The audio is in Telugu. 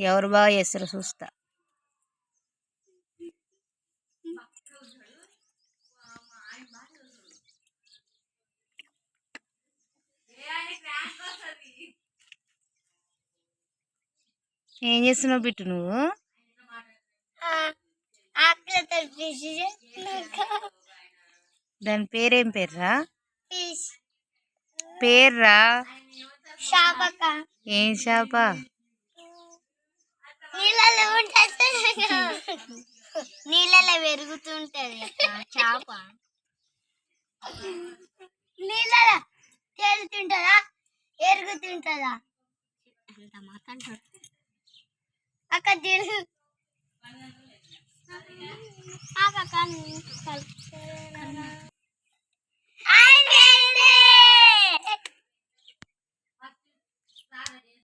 ఎవరు బాగా చేస్తారో చూస్తా. ఏం చేస్తున్నావు బిట్టు నువ్వు? దాని పేరేం పేర్రా? పేర్రా? ఏం చేప? నీళ్ళలో పెరుగుతుంటది చేప. నీళ్ళలో తేలుతుంటదా ఎరుగుతుంటదా? అంత మాట్లాడు అక్క. తెలుసు అక్క.